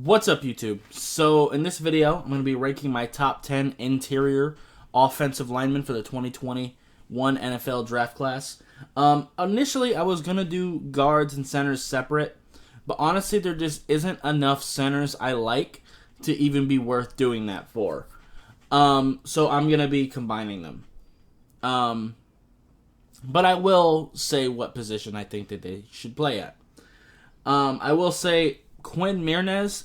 What's up, YouTube? So in this video, I'm going to be ranking my top 10 interior offensive linemen for the 2021 NFL draft class. Initially, I was going to do guards and centers separate, but honestly, there just isn't enough centers I like to even be worth doing that for. So I'm going to be combining them. But I will say what position I think that they should play at. I will say Quinn Meinerz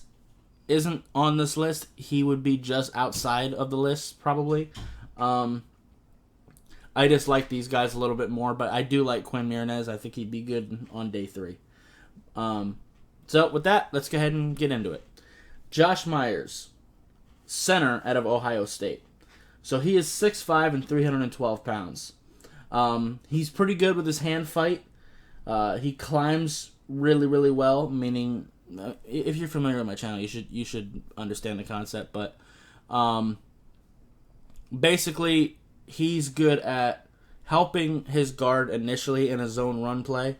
isn't on this list. He would be just outside of the list, probably. I just like these guys a little bit more, but I do like Quinn Meinerz. I think he'd be good on day 3. So with that, let's go ahead and get into it. Josh Myers, center out of Ohio State. So he is 6'5" and 312 pounds. He's pretty good with his hand fight. He climbs really, really well, meaning if you're familiar with my channel, you should understand the concept. But basically, he's good at helping his guard initially in a zone run play,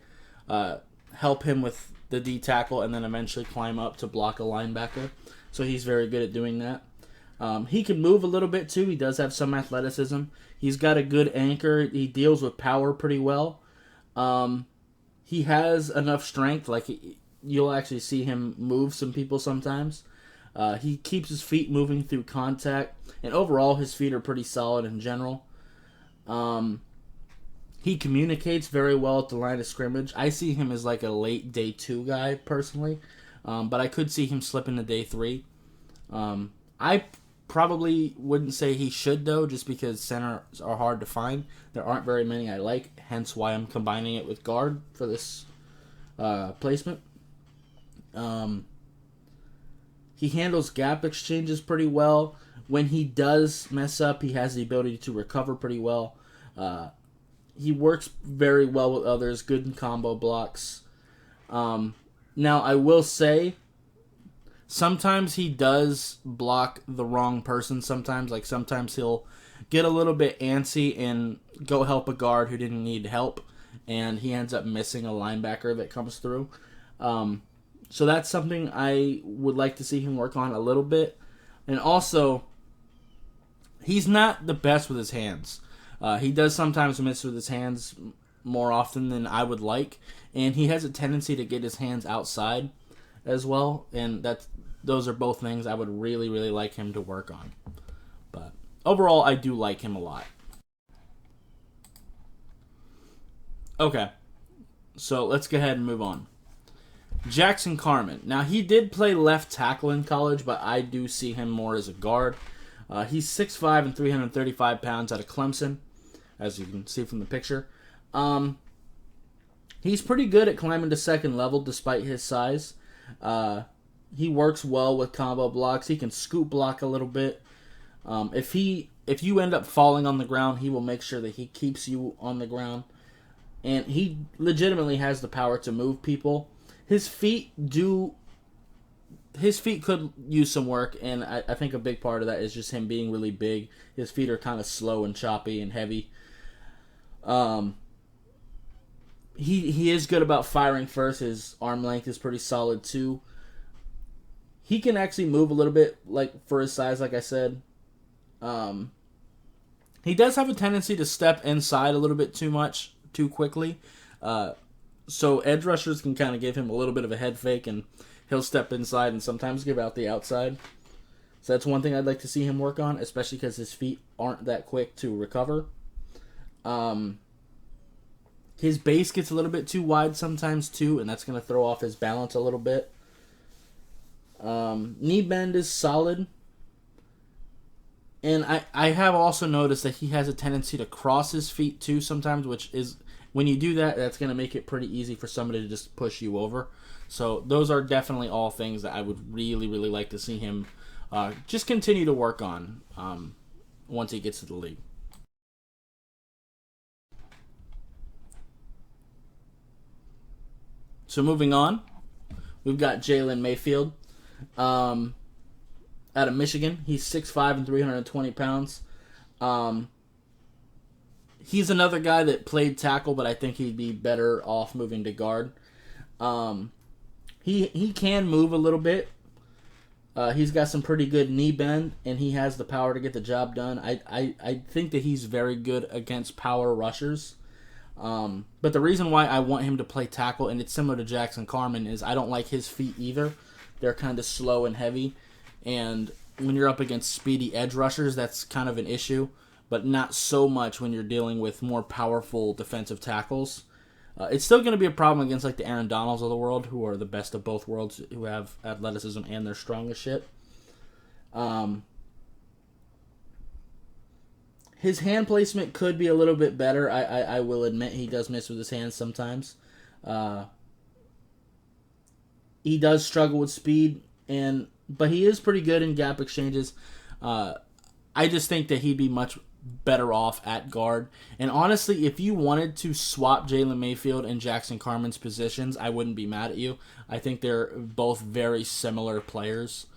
help him with the D tackle, and then eventually climb up to block a linebacker. So he's very good at doing that. He can move a little bit too. He does have some athleticism. He's got a good anchor. He deals with power pretty well. He has enough strength. Like, you'll actually see him move some people sometimes. He keeps his feet moving through contact. And overall, his feet are pretty solid in general. He communicates very well at the line of scrimmage. I see him as like a late day 2 guy, personally. But I could see him slip into day 3. I probably wouldn't say he should, though, just because centers are hard to find. There aren't very many I like, hence why I'm combining it with guard for this placement. He handles gap exchanges pretty well. When he does mess up, he has the ability to recover pretty well. He works very well with others, good in combo blocks. Now, I will say, sometimes he does block the wrong person sometimes. Like, sometimes he'll get a little bit antsy and go help a guard who didn't need help, and he ends up missing a linebacker that comes through. So that's something I would like to see him work on a little bit. And also, he's not the best with his hands. He does sometimes miss with his hands more often than I would like, and he has a tendency to get his hands outside as well, and those are both things I would really, really like him to work on. But overall, I do like him a lot. Okay, so let's go ahead and move on. Jackson Carman. Now, he did play left tackle in college, but I do see him more as a guard. He's 6'5" and 335 pounds out of Clemson, as you can see from the picture. He's pretty good at climbing to second level despite his size. He works well with combo blocks. He can scoop block a little bit. If you end up falling on the ground, he will make sure that he keeps you on the ground. And he legitimately has the power to move people. His feet could use some work, and I think a big part of that is just him being really big. His feet are kind of slow and choppy and heavy. He is good about firing first. His arm length is pretty solid too. He can actually move a little bit, like, for his size, like I said. He does have a tendency to step inside a little bit too quickly. So edge rushers can kind of give him a little bit of a head fake, and he'll step inside and sometimes give out the outside. So that's one thing I'd like to see him work on, especially because his feet aren't that quick to recover. His base gets a little bit too wide sometimes too, and that's going to throw off his balance a little bit. Knee bend is solid. And I have also noticed that he has a tendency to cross his feet too sometimes, which is, when you do that, that's going to make it pretty easy for somebody to just push you over. So those are definitely all things that I would really, really like to see him just continue to work on once he gets to the league. So moving on, we've got Jalen Mayfield out of Michigan. He's 6'5" and 320 pounds. He's another guy that played tackle, but I think he'd be better off moving to guard. He can move a little bit. He's got some pretty good knee bend, and he has the power to get the job done. I think that he's very good against power rushers. But the reason why I want him to play tackle, and it's similar to Jackson Carman, is I don't like his feet either. They're kind of slow and heavy, and when you're up against speedy edge rushers, that's kind of an issue, but not so much when you're dealing with more powerful defensive tackles. It's still going to be a problem against like the Aaron Donalds of the world, who are the best of both worlds, who have athleticism and they're strong as shit. His hand placement could be a little bit better. I will admit he does miss with his hands sometimes. He does struggle with speed, but he is pretty good in gap exchanges. I just think that he'd be much better off at guard. And honestly, if you wanted to swap Jalen Mayfield and Jackson Carman's positions, I wouldn't be mad at you. I think they're both very similar players.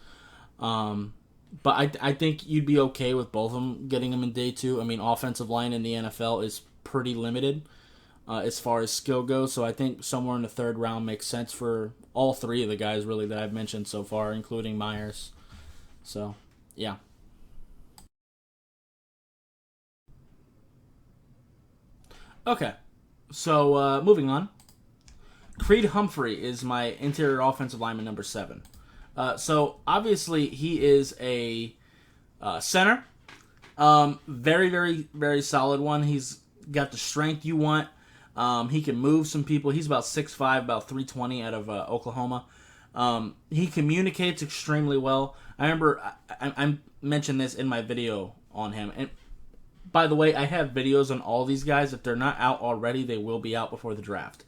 But I think you'd be okay with both of them getting them in day two. I mean, offensive line in the NFL is pretty limited as far as skill goes. So I think somewhere in the third round makes sense for all three of the guys really that I've mentioned so far, including Myers. So, yeah. Okay, so moving on. Creed Humphrey is my interior offensive lineman number 7. So obviously he is a center. Very, very, very solid one. He's got the strength you want. He can move some people. He's about 6'5", about 320 out of Oklahoma. He communicates extremely well. I remember I mentioned this in my video on him. And by the way, I have videos on all these guys. If they're not out already, they will be out before the draft.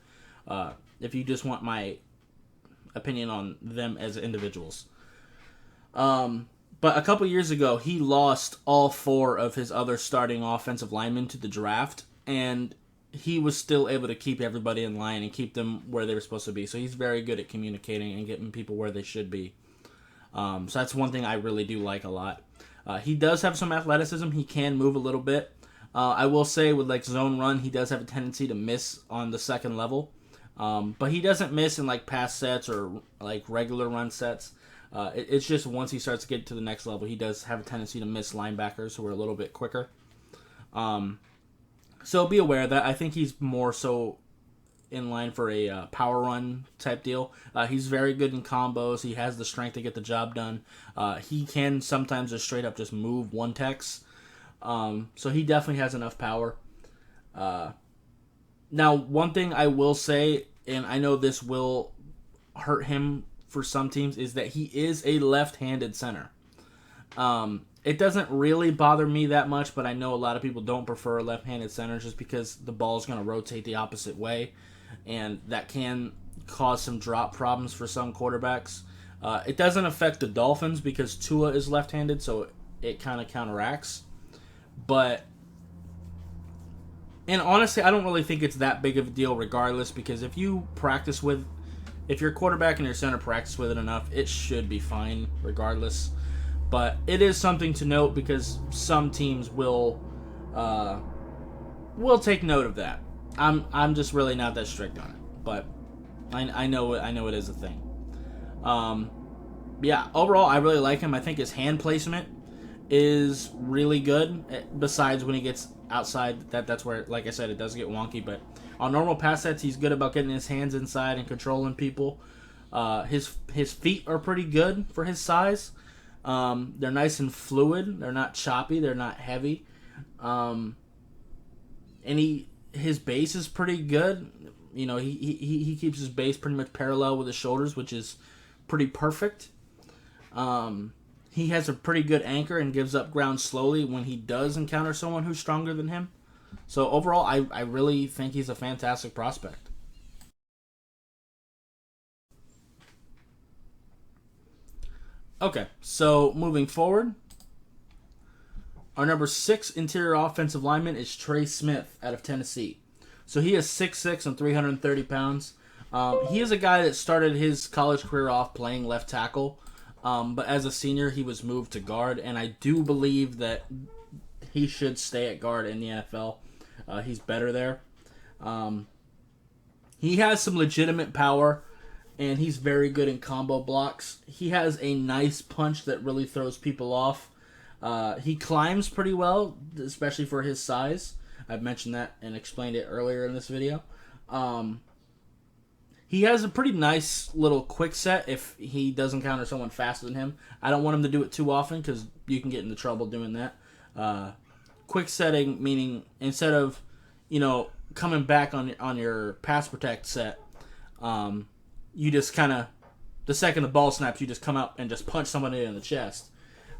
If you just want my opinion on them as individuals. But a couple years ago, he lost all 4 of his other starting offensive linemen to the draft, and he was still able to keep everybody in line and keep them where they were supposed to be. So he's very good at communicating and getting people where they should be. So that's one thing I really do like a lot. He does have some athleticism. He can move a little bit. I will say with like zone run, he does have a tendency to miss on the second level. But he doesn't miss in like pass sets or like regular run sets. It's just once he starts to get to the next level, he does have a tendency to miss linebackers who are a little bit quicker. So be aware of that. I think he's more so in line for a power run type deal. He's very good in combos. He has the strength to get the job done. He can sometimes just straight up just move one tex. So he definitely has enough power. Now, one thing I will say, and I know this will hurt him for some teams, is that he is a left-handed center. It doesn't really bother me that much, but I know a lot of people don't prefer left-handed centers just because the ball is going to rotate the opposite way, and that can cause some drop problems for some quarterbacks. It doesn't affect the Dolphins because Tua is left-handed, so it kind of counteracts. And honestly, I don't really think it's that big of a deal regardless, because if your quarterback and your center practice with it enough, it should be fine regardless. But it is something to note because some teams will take note of that. I'm just really not that strict on it, but I know it is a thing. Yeah, overall I really like him. I think his hand placement is really good. Besides when he gets outside, that's where, like I said, it does get wonky. But on normal pass sets, he's good about getting his hands inside and controlling people. His feet are pretty good for his size. They're nice and fluid. They're not choppy. They're not heavy. And his base is pretty good. You know, he keeps his base pretty much parallel with his shoulders, which is pretty perfect. He has a pretty good anchor and gives up ground slowly when he does encounter someone who's stronger than him. So overall, I really think he's a fantastic prospect. Okay, so moving forward, our number 6 interior offensive lineman is Trey Smith out of Tennessee. So he is 6'6" and 330 pounds. He is a guy that started his college career off playing left tackle. But as a senior, he was moved to guard, and I do believe that he should stay at guard in the NFL. He's better there. He has some legitimate power, and he's very good in combo blocks. He has a nice punch that really throws people off. He climbs pretty well, especially for his size. I've mentioned that and explained it earlier in this video. He has a pretty nice little quick set if he doesn't counter someone faster than him. I don't want him to do it too often because you can get into trouble doing that. Quick setting meaning instead of, coming back on your pass protect set, you just kind of, the second the ball snaps, you just come out and just punch somebody in the chest.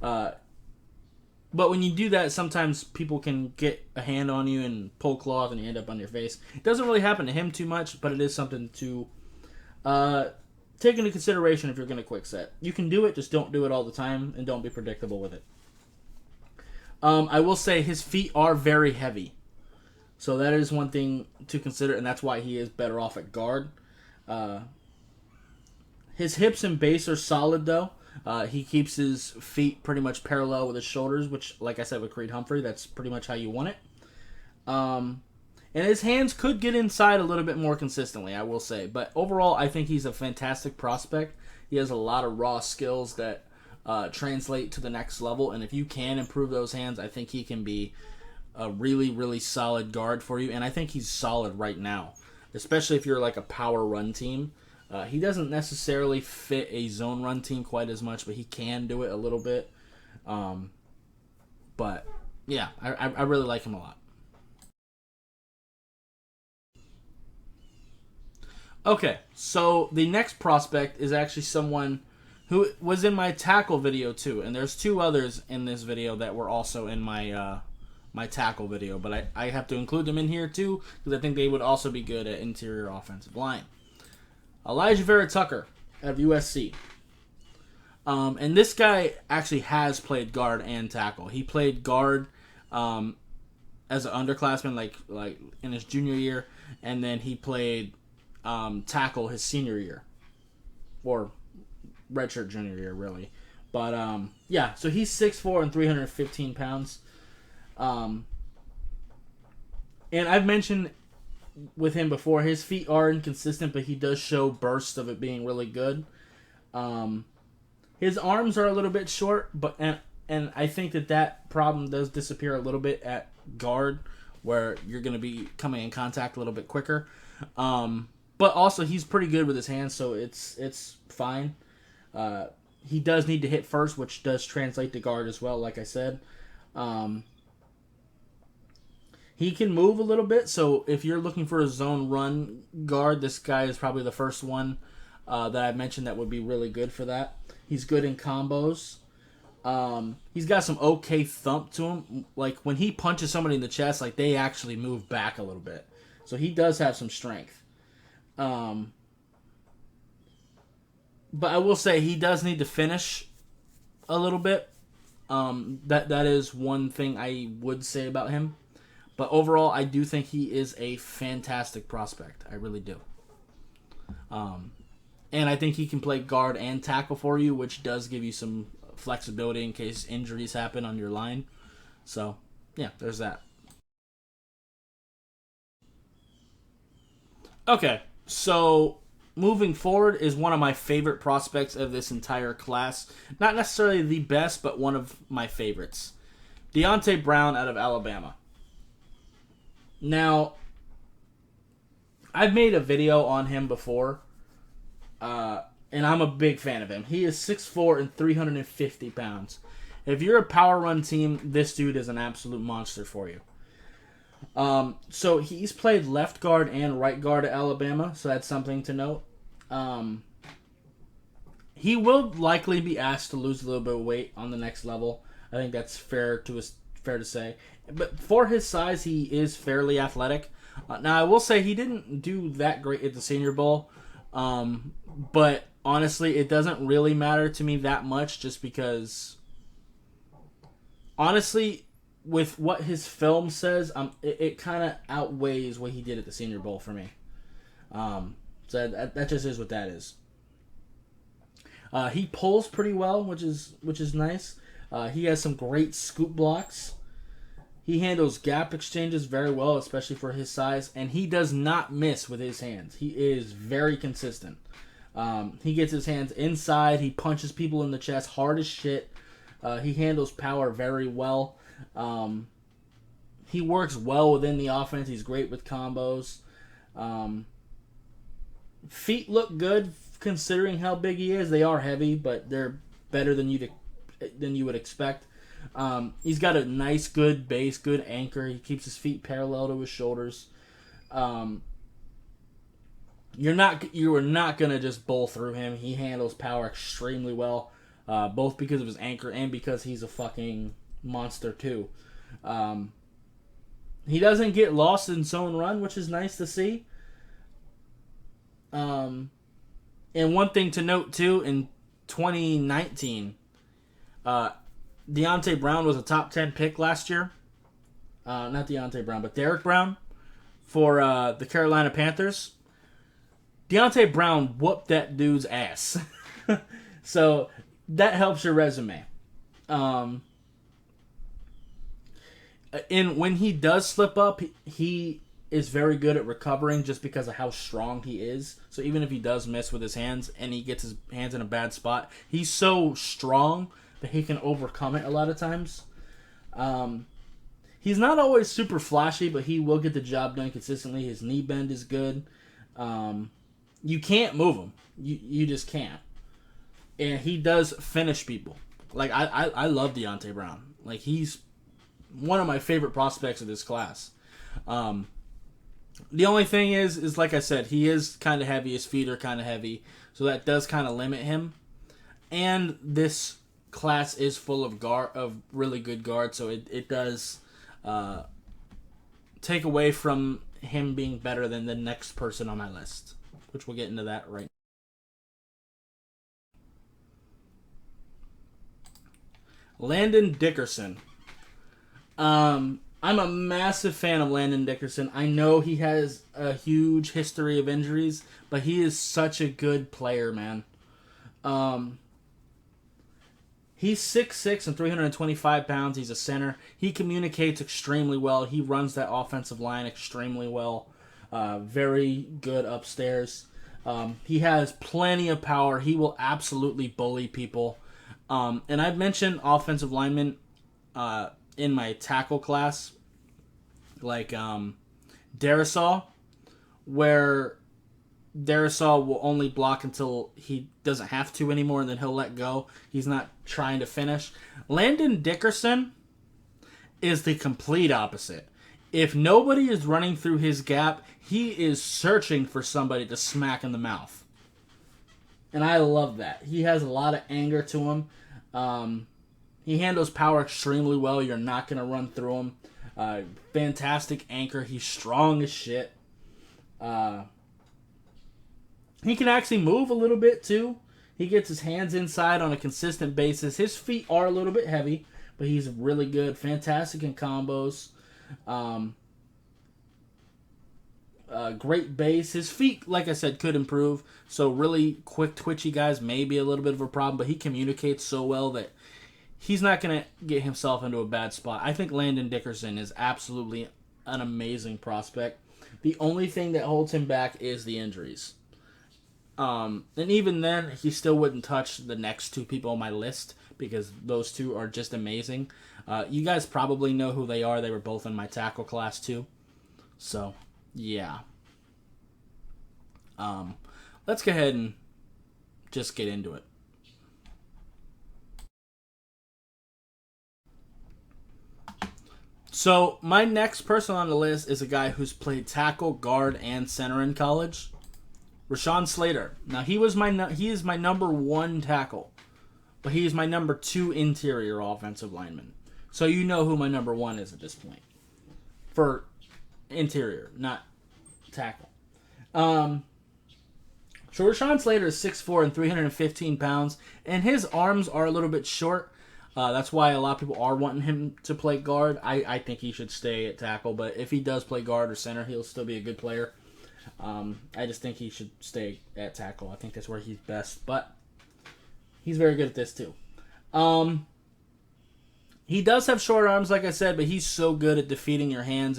But when you do that, sometimes people can get a hand on you and pull cloth and you end up on your face. It doesn't really happen to him too much, but it is something to take into consideration if you're going to quick set. You can do it, just don't do it all the time and don't be predictable with it. I will say his feet are very heavy. So that is one thing to consider, and that's why he is better off at guard. His hips and base are solid, though. He keeps his feet pretty much parallel with his shoulders, which, like I said with Creed Humphrey, that's pretty much how you want it. And his hands could get inside a little bit more consistently, I will say. But overall, I think he's a fantastic prospect. He has a lot of raw skills that translate to the next level. And if you can improve those hands, I think he can be a really, really solid guard for you. And I think he's solid right now, especially if you're like a power run team. He doesn't necessarily fit a zone run team quite as much, but he can do it a little bit. But, yeah, I really like him a lot. Okay, so the next prospect is actually someone who was in my tackle video too, and there's two others in this video that were also in my my tackle video, but I have to include them in here too because I think they would also be good at interior offensive line. Elijah Vera Tucker of USC. And this guy actually has played guard and tackle. He played guard as an underclassman, like in his junior year, and then he played tackle his senior year, or redshirt junior year, really. But yeah, so he's 6'4" and 315 pounds. And I've mentioned with him before, his feet are inconsistent, but he does show bursts of it being really good. His arms are a little bit short, but and I think that problem does disappear a little bit at guard, where you're going to be coming in contact a little bit quicker. But also, he's pretty good with his hands, so it's fine. He does need to hit first, which does translate to guard as well, like I said. He can move a little bit, so if you're looking for a zone run guard, this guy is probably the first one that I mentioned that would be really good for that. He's good in combos. He's got some okay thump to him. Like, when he punches somebody in the chest, like, they actually move back a little bit. So he does have some strength. But I will say he does need to finish a little bit. That is one thing I would say about him. But overall, I do think he is a fantastic prospect. I really do. And I think he can play guard and tackle for you, which does give you some flexibility in case injuries happen on your line. So, yeah, there's that. Okay, so moving forward is one of my favorite prospects of this entire class. Not necessarily the best, but one of my favorites. Deonte Brown out of Alabama. Now, I've made a video on him before, and I'm a big fan of him. He is 6'4" and 350 pounds. If you're a power run team, this dude is an absolute monster for you. So he's played left guard and right guard at Alabama, so that's something to note. He will likely be asked to lose a little bit of weight on the next level. I think that's fair to say. But for his size, he is fairly athletic. Now, I will say he didn't do that great at the Senior Bowl. But honestly, it doesn't really matter to me that much just because, honestly, with what his film says, it kind of outweighs what he did at the Senior Bowl for me. So that just is what that is. He pulls pretty well, which is nice. He has some great scoop blocks. He handles gap exchanges very well, especially for his size, and he does not miss with his hands. He is very consistent. He gets his hands inside. He punches people in the chest hard as shit. He handles power very well. He works well within the offense. He's great with combos. Feet look good considering how big he is. They are heavy, but they're better than you would expect. He's got a nice, good base, good anchor. He keeps his feet parallel to his shoulders. You are not gonna just bowl through him. He handles power extremely well, both because of his anchor and because he's a fucking monster too. He doesn't get lost in zone run, which is nice to see. And one thing to note too, in 2019, Deonte Brown was a top 10 pick last year. Not Deonte Brown, but Derek Brown for the Carolina Panthers. Deonte Brown whooped that dude's ass. So that helps your resume. And when he does slip up, he is very good at recovering just because of how strong he is. So even if he does miss with his hands and he gets his hands in a bad spot, he's so strong that he can overcome it a lot of times. He's not always super flashy, but he will get the job done consistently. His knee bend is good. You can't move him. You just can't. And he does finish people. Like, I love Deonte Brown. Like, he's one of my favorite prospects of this class. The only thing is like I said, he is kind of heavy. His feet are kind of heavy. So that does kind of limit him. And this class is full of really good guards. So it does take away from him being better than the next person on my list, which we'll get into that right now. Landon Dickerson. I'm a massive fan of Landon Dickerson. I know he has a huge history of injuries, but he is such a good player, man. He's 6'6" and 325 pounds. He's a center. He communicates extremely well. He runs that offensive line extremely well. Very good upstairs. He has plenty of power. He will absolutely bully people. And I've mentioned offensive linemen in my tackle class, like Darisaw, where Darisaw will only block until he doesn't have to anymore, and then he'll let go. He's not trying to finish. Landon Dickerson is the complete opposite. If nobody is running through his gap, he is searching for somebody to smack in the mouth. And I love that. He has a lot of anger to him. He handles power extremely well. You're not going to run through him. Fantastic anchor. He's strong as shit. He can actually move a little bit too. He gets his hands inside on a consistent basis. His feet are a little bit heavy, but he's really good. Fantastic in combos. Great base. His feet, like I said, could improve. So really quick, twitchy guys may be a little bit of a problem, but he communicates so well that he's not going to get himself into a bad spot. I think Landon Dickerson is absolutely an amazing prospect. The only thing that holds him back is the injuries. And even then, he still wouldn't touch the next two people on my list because those two are just amazing. You guys probably know who they are. They were both in my tackle class too. So, yeah. Let's go ahead and just get into it. So, my next person on the list is a guy who's played tackle, guard, and center in college. Rashawn Slater. Now, he is my number one tackle, but he is my number two interior offensive lineman. So you know who my number one is at this point. For interior, not tackle. So Rashawn Slater is 6'4" and 315 pounds, and his arms are a little bit short. That's why a lot of people are wanting him to play guard. I think he should stay at tackle, but if he does play guard or center, he'll still be a good player. I just think he should stay at tackle. I think that's where he's best, but he's very good at this too. He does have short arms, like I said, but he's so good at defeating your hands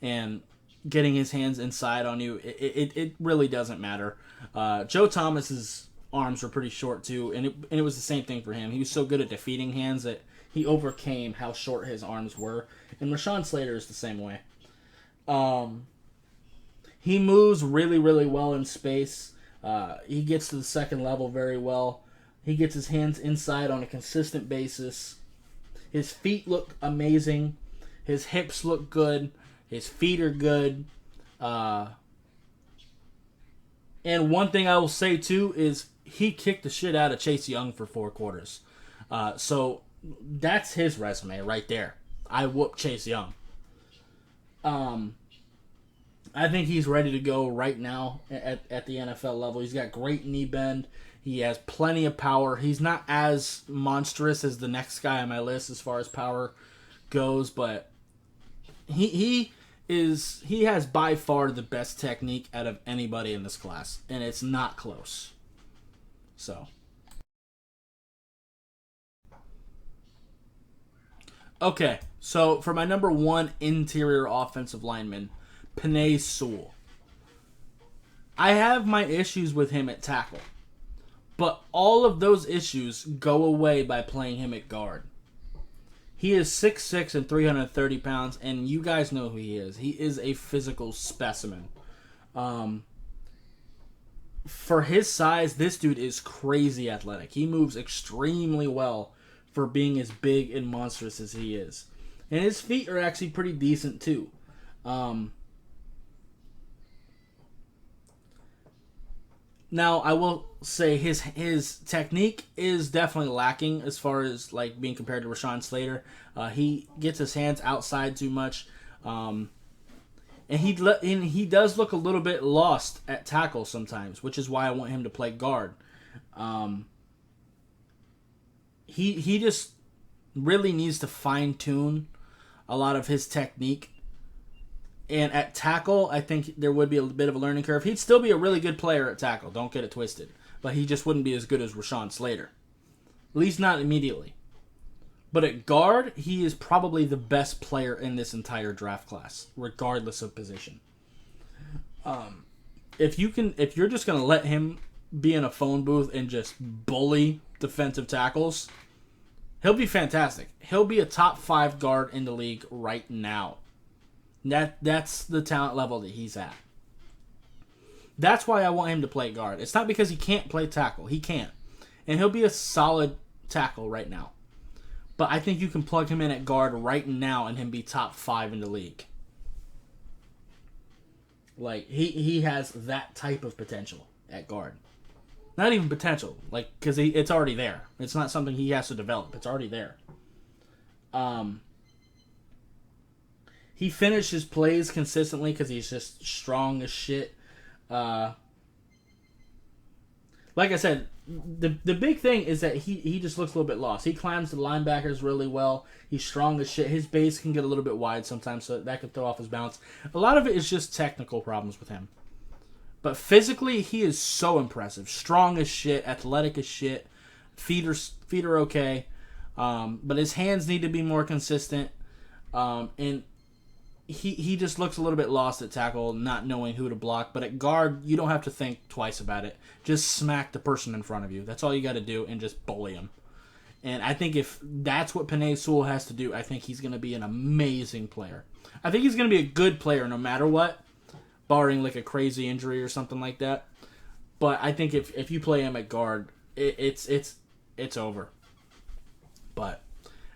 and getting his hands inside on you, it really doesn't matter. Joe Thomas's arms were pretty short too, and it was the same thing for him. He was so good at defeating hands that he overcame how short his arms were. And Rashawn Slater is the same way. He moves really, really well in space. He gets to the second level very well. He gets his hands inside on a consistent basis. His feet look amazing. His hips look good. His feet are good. And one thing I will say, too, is he kicked the shit out of Chase Young for 4 quarters. So that's his resume right there. I whooped Chase Young. I think he's ready to go right now at the NFL level. He's got great knee bend. He has plenty of power. He's not as monstrous as the next guy on my list as far as power goes, but he has by far the best technique out of anybody in this class, and it's not close. So, okay, so for my number 1 interior offensive lineman, Pouncey Sewell. I have my issues with him at tackle, but all of those issues go away by playing him at guard. He is 6'6" and 330 pounds, and you guys know who he is. He is a physical specimen. For his size, this dude is crazy athletic. He moves extremely well for being as big and monstrous as he is. And his feet are actually pretty decent, too. Now, I will say his technique is definitely lacking as far as like being compared to Rashawn Slater. He gets his hands outside too much, and he does look a little bit lost at tackle sometimes, which is why I want him to play guard. He just really needs to fine tune a lot of his technique. And at tackle, I think there would be a bit of a learning curve. He'd still be a really good player at tackle. Don't get it twisted. But he just wouldn't be as good as Rashawn Slater. At least not immediately. But at guard, he is probably the best player in this entire draft class, regardless of position. If you're just going to let him be in a phone booth and just bully defensive tackles, he'll be fantastic. He'll be a top 5 guard in the league right now. That's the talent level that he's at. That's why I want him to play guard. It's not because he can't play tackle. He can't. And he'll be a solid tackle right now. But I think you can plug him in at guard right now and him be top 5 in the league. Like, he has that type of potential at guard. Not even potential. Like, because it's already there. It's not something he has to develop. It's already there. He finishes plays consistently because he's just strong as shit. Like I said, the big thing is that he just looks a little bit lost. He climbs the linebackers really well. He's strong as shit. His base can get a little bit wide sometimes, so that could throw off his balance. A lot of it is just technical problems with him. But physically, he is so impressive. Strong as shit, athletic as shit. Feet are okay. But his hands need to be more consistent. And he just looks a little bit lost at tackle, not knowing who to block. But at guard, you don't have to think twice about it. Just smack the person in front of you. That's all you got to do, and just bully him. And I think if that's what Pouncey Sewell has to do, I think he's going to be an amazing player. I think he's going to be a good player no matter what, barring like a crazy injury or something like that. But I think if you play him at guard, it's over. But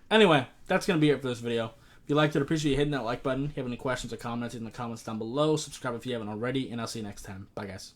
anyway, that's going to be it for this video. If you liked it, appreciate you hitting that like button. If you have any questions or comments in the comments down below, subscribe if you haven't already, and I'll see you next time. Bye, guys.